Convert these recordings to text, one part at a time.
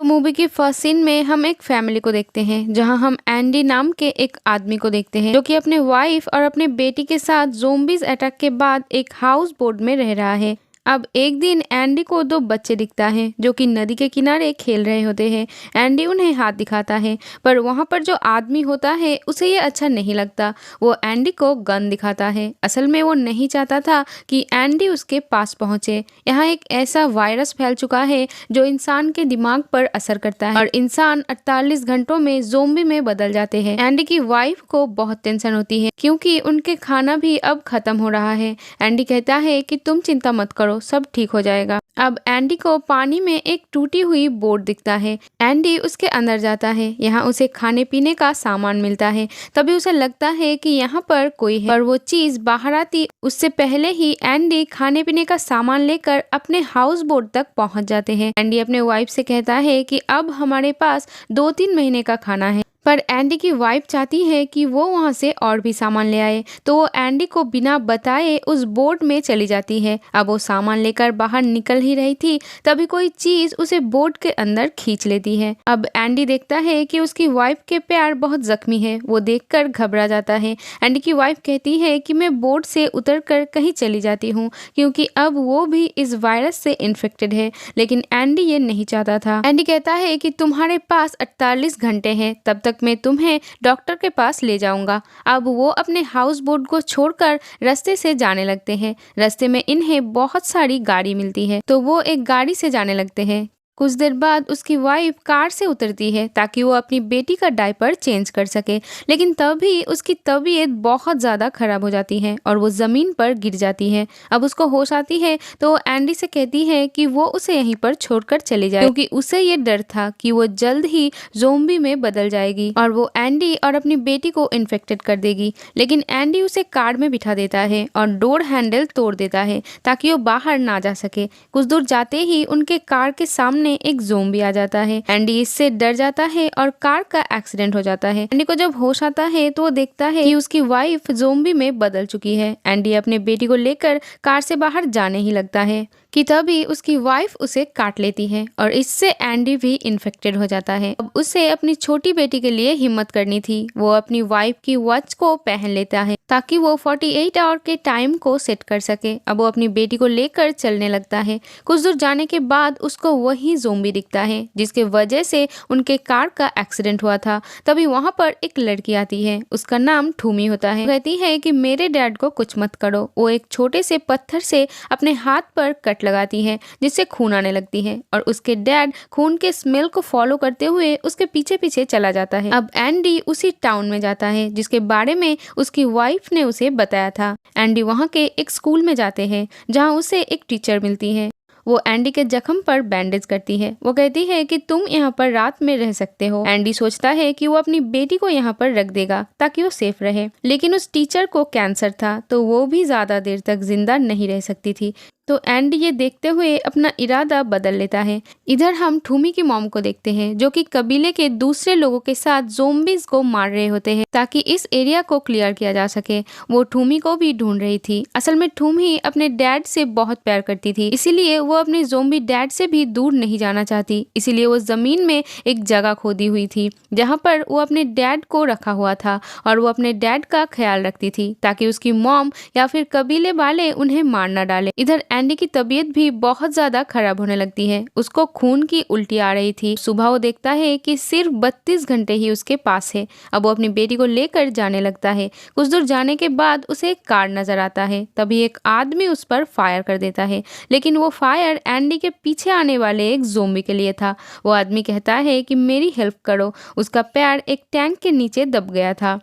Movie की first scene में हम एक फैमिली को देखते हैं जहां हम एंडी नाम के एक आदमी को देखते हैं जो कि अपने वाइफ और अपने बेटी के साथ ज़ोंबीज अटैक के बाद एक हाउस बोट में रह रहा है। अब एक दिन एंडी को दो बच्चे दिखता है जो कि नदी के किनारे खेल रहे होते हैं। एंडी उन्हें हाथ दिखाता है पर वहां पर जो आदमी होता है उसे ये अच्छा नहीं लगता। वो एंडी को गन दिखाता है। असल में वो नहीं चाहता था कि एंडी उसके पास पहुंचे। यहाँ एक ऐसा वायरस फैल चुका है जो इंसान के दिमाग पर असर करता है और इंसान 48 घंटों में ज़ोंबी में बदल जाते हैं। एंडी की वाइफ को बहुत टेंशन होती है क्योंकि उनके खाना भी अब खत्म हो रहा है। एंडी कहता है कि तुम चिंता मत करो, सब ठीक हो जाएगा। अब एंडी को पानी में एक टूटी हुई बोट दिखता है। एंडी उसके अंदर जाता है। यहाँ उसे खाने पीने का सामान मिलता है। तभी उसे लगता है कि यहाँ पर कोई है, पर वो चीज बाहर आती उससे पहले ही एंडी खाने पीने का सामान लेकर अपने हाउस बोट तक पहुंच जाते हैं। एंडी अपने वाइफ से कहता है कि अब हमारे पास 2-3 महीने का खाना है, पर एंडी की वाइफ चाहती है कि वो वहां से और भी सामान ले आए, तो वो एंडी को बिना बताए उस बोट में चली जाती है। अब वो सामान लेकर बाहर निकल ही रही थी तभी कोई चीज उसे बोट के अंदर खींच लेती है। अब एंडी देखता है कि उसकी वाइफ के पैर बहुत जख्मी है। वो देखकर घबरा जाता है। एंडी की वाइफ कहती है कि मैं बोट से उतरकर कहीं चली जाती हूँ क्योंकि अब वो भी इस वायरस से इन्फेक्टेड है, लेकिन एंडी ये नहीं चाहता था। एंडी कहता है कि तुम्हारे पास 48 घंटे हैं, तब तक मैं तुम्हें डॉक्टर के पास ले जाऊंगा। अब वो अपने हाउस बोट को छोड़कर रास्ते से जाने लगते हैं। रास्ते में इन्हें बहुत सारी गाड़ी मिलती है तो वो एक गाड़ी से जाने लगते हैं। कुछ देर बाद उसकी वाइफ कार से उतरती है ताकि वो अपनी बेटी का डायपर चेंज कर सके, लेकिन तभी उसकी तबीयत बहुत ज़्यादा खराब हो जाती है और वो ज़मीन पर गिर जाती है। अब उसको होश आती है तो एंडी से कहती है कि वो उसे यहीं पर छोड़कर चली जाए क्योंकि उसे ये डर था कि वो जल्द ही ज़ोंबी में बदल जाएगी और वो एंडी और अपनी बेटी को इन्फेक्टेड कर देगी। लेकिन एंडी उसे कार में बिठा देता है और डोर हैंडल तोड़ देता है ताकि वो बाहर ना जा सके। कुछ दूर जाते ही उनके कार के सामने एक ज़ोंबी आ जाता है। एंडी इससे डर जाता है और कार का एक्सीडेंट हो जाता है। एंडी को जब होश आता है तो वो देखता है कि उसकी वाइफ ज़ोंबी में बदल चुकी है। एंडी अपने बेटी को लेकर कार से बाहर जाने ही लगता है कि तभी उसकी वाइफ उसे काट लेती है और इससे एंडी भी इन्फेक्टेड हो जाता है। अब उसे अपनी छोटी बेटी के लिए हिम्मत करनी थी। वो अपनी वाइफ की वॉच को पहन लेता है ताकि वो 48 आवर के टाइम को सेट कर सके। अब वो अपनी बेटी को लेकर चलने लगता है। कुछ दूर जाने के बाद उसको वही ज़ोंबी दिखता है जिसके वजह से उनके कार का एक्सीडेंट हुआ था। तभी वहाँ पर एक लड़की आती है, उसका नाम ठूमी होता है। कहती है कि मेरे डैड को कुछ मत करो। वो एक छोटे से पत्थर से अपने हाथ पर कट लगाती है जिससे खून आने लगती है और उसके डैड खून के स्मेल को फॉलो करते हुए उसके पीछे पीछे चला जाता है। अब एंडी उसी टाउन में जाता है जिसके बारे में उसकी वाइफ ने उसे बताया था। एंडी वहाँ के एक स्कूल में जाते हैं जहाँ उसे एक टीचर मिलती है। वो एंडी के जख्म पर बैंडेज करती है। वो कहती है कि तुम यहाँ पर रात में रह सकते हो। एंडी सोचता है कि वो अपनी बेटी को यहाँ पर रख देगा ताकि वो सेफ रहे, लेकिन उस टीचर को कैंसर था तो वो भी ज्यादा देर तक जिंदा नहीं रह सकती थी। तो एंडी ये देखते हुए अपना इरादा बदल लेता है। इधर हम ठूमी की मॉम को देखते हैं जो कि कबीले के दूसरे लोगों के साथ ज़ोंबीज को मार रहे होते हैं ताकि इस एरिया को क्लियर किया जा सके। वो ठूमी को भी ढूंढ रही थी। असल में ठूमी अपने डैड से बहुत प्यार करती थी, इसीलिए वो अपने ज़ोंबी डैड से भी दूर नहीं जाना चाहती। इसीलिए वो जमीन में एक जगह खोदी हुई थी जहाँ पर वो अपने डैड को रखा हुआ था और वो अपने डैड का ख्याल रखती थी ताकि उसकी मॉम या फिर कबीले वाले उन्हें मार न डाले। इधर एंडी की तबीयत भी बहुत ज्यादा खराब होने लगती है। उसको खून की उल्टी आ रही थी। सुबह वो देखता है कि सिर्फ 32 घंटे ही उसके पास है। अब वो अपनी बेटी को लेकर जाने लगता है। कुछ दूर जाने के बाद उसे एक कार नजर आता है। तभी एक आदमी उस पर फायर कर देता है, लेकिन वो फायर एंडी के पीछे आने वाले एक ज़ोंबी के लिए था। वो आदमी कहता है कि मेरी हेल्प करो। उसका पैर एक टैंक के नीचे दब गया था।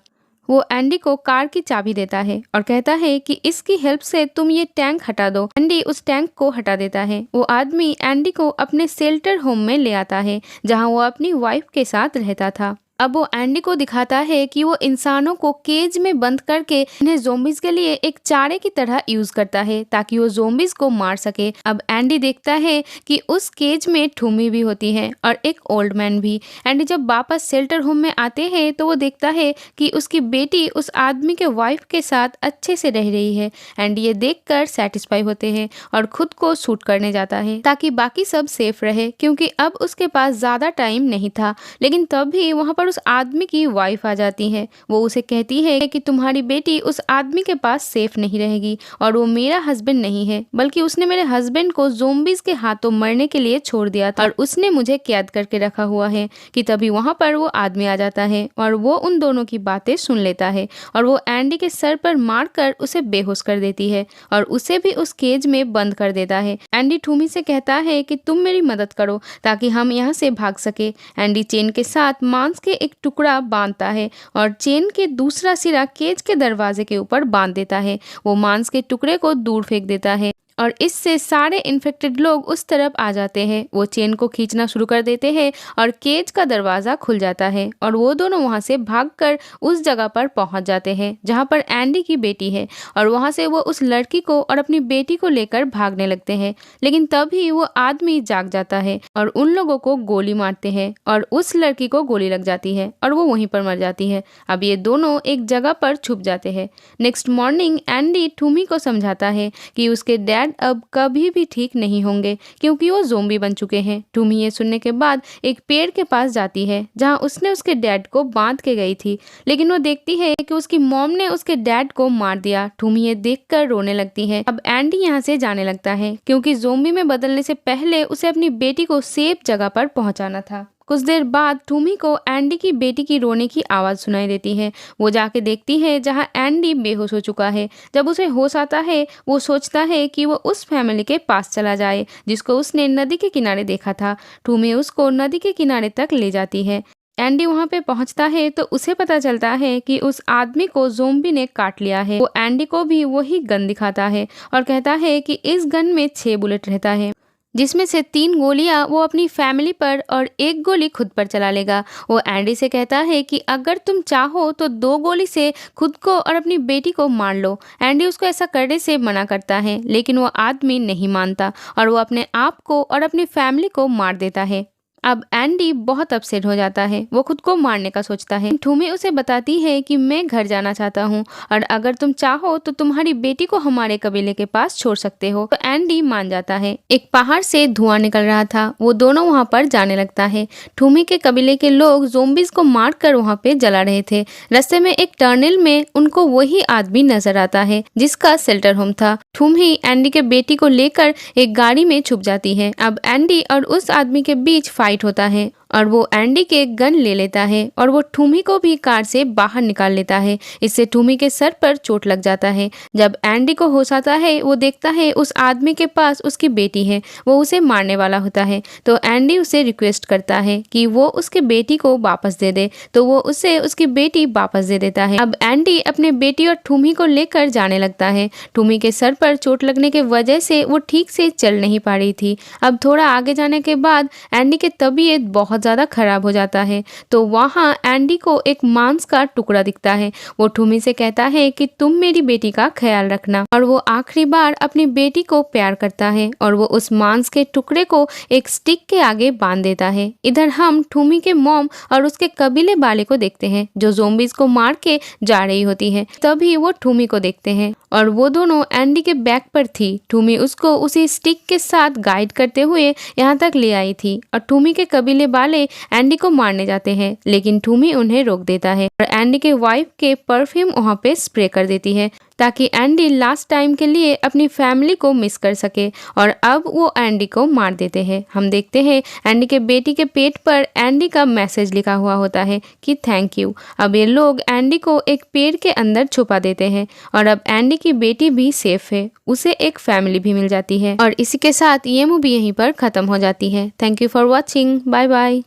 वो एंडी को कार की चाबी देता है और कहता है कि इसकी हेल्प से तुम ये टैंक हटा दो। एंडी उस टैंक को हटा देता है। वो आदमी एंडी को अपने शेल्टर होम में ले आता है जहां वो अपनी वाइफ के साथ रहता था। अब वो एंडी को दिखाता है कि वो इंसानों को केज में बंद करके इन्हें ज़ॉम्बीज के लिए एक चारे की तरह यूज करता है ताकि वो ज़ॉम्बीज को मार सके। अब एंडी देखता है कि उस केज में ठूमी भी होती है और एक ओल्ड मैन भी। एंडी जब वापस शेल्टर होम में आते हैं तो वो देखता है कि उसकी बेटी उस आदमी के वाइफ के साथ अच्छे से रह रही है। एंडी ये देखकर सेटिस्फाई होते हैं और खुद को शूट करने जाता है ताकि बाकी सब सेफ रहे, क्योंकि अब उसके पास ज्यादा टाइम नहीं था। लेकिन तब भी वहाँ पर उस आदमी की वाइफ आ जाती है। वो उसे कहती है कि तुम्हारी बेटी उस आदमी के पास सेफ नहीं रहेगी और वो मेरा हस्बैंड नहीं है, बल्कि उसने मेरे हस्बैंड को ज़ॉम्बीज के हाथों मरने के लिए छोड़ दिया था और उसने मुझे कैद करके रखा हुआ है। कि तभी वहाँ पर वो आदमी आ जाता है और वो उन दोनों की बातें सुन लेता है और वो एंडी के सर पर मारकर उसे बेहोश कर देती है और उसे भी उस केज में बंद कर देता है। एंडी ठूमी से कहता है कि तुम मेरी मदद करो ताकि हम यहाँ से भाग सके। एंडी चेन के साथ मांस के एक टुकड़ा बांधता है और चेन के दूसरा सिरा केज के दरवाजे के ऊपर बांध देता है। वो मांस के टुकड़े को दूर फेंक देता है और इससे सारे इन्फेक्टेड लोग उस तरफ आ जाते हैं। वो चेन को खींचना शुरू कर देते हैं और केज का दरवाज़ा खुल जाता है और वो दोनों वहाँ से भागकर उस जगह पर पहुँच जाते हैं जहाँ पर एंडी की बेटी है और वहाँ से वो उस लड़की को और अपनी बेटी को लेकर भागने लगते हैं। लेकिन तभी वो आदमी जाग जाता है और उन लोगों को गोली मारते हैं और उस लड़की को गोली लग जाती है और वो वहीं पर मर जाती है। अब ये दोनों एक जगह पर छुप जाते हैं। नेक्स्ट मॉर्निंग एंडी ठूमी को समझाता है कि उसके डैड अब कभी भी ठीक नहीं होंगे क्योंकि वो ज़ॉम्बी बन चुके हैं। टूमी ये सुनने के बाद एक पेड़ के पास जाती है जहां उसने उसके डैड को बांध के गई थी, लेकिन वो देखती है कि उसकी मॉम ने उसके डैड को मार दिया। टूमी ये देखकर रोने लगती है। अब एंडी यहाँ से जाने लगता है क्योंकि ज़ॉम्बी में बदलने से पहले उसे अपनी बेटी को सेफ जगह पर पहुंचाना था। कुछ देर बाद टूमी को एंडी की बेटी की रोने की आवाज़ सुनाई देती है। वो जाके देखती है जहां एंडी बेहोश हो चुका है। जब उसे होश आता है वो सोचता है कि वो उस फैमिली के पास चला जाए जिसको उसने नदी के किनारे देखा था। टूमी उसको नदी के किनारे तक ले जाती है। एंडी वहां पे पहुंचता है तो उसे पता चलता है कि उस आदमी को ज़ॉम्बी ने काट लिया है। वो एंडी को भी वही गन दिखाता है और कहता है कि इस गन में 6 बुलेट रहता है, जिसमें से 3 गोलियां वो अपनी फैमिली पर और 1 गोली खुद पर चला लेगा। वो एंडी से कहता है कि अगर तुम चाहो तो 2 गोली से खुद को और अपनी बेटी को मार लो। एंडी उसको ऐसा करने से मना करता है, लेकिन वो आदमी नहीं मानता और वो अपने आप को और अपनी फैमिली को मार देता है। अब एंडी बहुत अपसेट हो जाता है। वो खुद को मारने का सोचता है। ठूमी उसे बताती है कि मैं घर जाना चाहता हूँ और अगर तुम चाहो तो तुम्हारी बेटी को हमारे कबीले के पास छोड़ सकते हो। तो एंडी मान जाता है। एक पहाड़ से धुआं निकल रहा था। वो दोनों वहाँ पर जाने लगता है। ठूमी के कबीले के लोग ज़ॉम्बीज को मारकर वहाँ पे जला रहे थे। रास्ते में एक टर्नल में उनको वही आदमी नजर आता है जिसका शेल्टर होम था। ठूमी एंडी के बेटी को लेकर एक गाड़ी में छुप जाती है। अब एंडी और उस आदमी के बीच फाइट होता है और वो एंडी के गन ले लेता है और वो ठूमी को भी कार से बाहर निकाल लेता है। इससे ठूमी के सर पर चोट लग जाता है। जब एंडी को होश आता है वो देखता है उस आदमी के पास उसकी बेटी है। वो उसे मारने वाला होता है तो एंडी उसे रिक्वेस्ट करता है कि वो उसके बेटी को वापस दे दे, तो वो उसे उसकी बेटी वापस दे देता है। अब एंडी अपने बेटी और ठूमी को लेकर जाने लगता है। ठूमी के सर पर चोट लगने के वजह से वो ठीक से चल नहीं पा रही थी। अब थोड़ा आगे जाने के बाद एंडी की तबीयत बहुत ज़्यादा खराब हो जाता है तो वहाँ एंडी को एक मांस का टुकड़ा दिखता है। वो ठूमी से कहता है कि तुम मेरी बेटी का ख्याल रखना और वो आखिरी बार अपनी बेटी को प्यार करता है और वो उस मांस के टुकड़े को एक स्टिक के आगे बांध देता है। इधर हम ठूमी के मॉम और उसके कबीले वाले को देखते हैं जो ज़ॉम्बीज को मार के जा रही होती है। तभी वो ठूमी को देखते हैं और वो दोनों एंडी के बैक पर थी। ठूमी उसको उसी स्टिक के साथ गाइड करते हुए यहाँ तक ले आई थी और ठूमी के कबीले वाले एंडी को मारने जाते हैं, लेकिन ठूमी उन्हें रोक देता है और एंडी के वाइफ के परफ्यूम वहाँ पे स्प्रे कर देती है ताकि एंडी लास्ट टाइम के लिए अपनी फैमिली को मिस कर सके और अब वो एंडी को मार देते हैं। हम देखते हैं एंडी के बेटी के पेट पर एंडी का मैसेज लिखा हुआ होता है कि थैंक यू। अब ये लोग एंडी को एक पेड़ के अंदर छुपा देते हैं और अब एंडी की बेटी भी सेफ है, उसे एक फैमिली भी मिल जाती है। और इसी के साथ ये मूवी यहीं पर खत्म हो जाती है। Thank you for watching. Bye bye.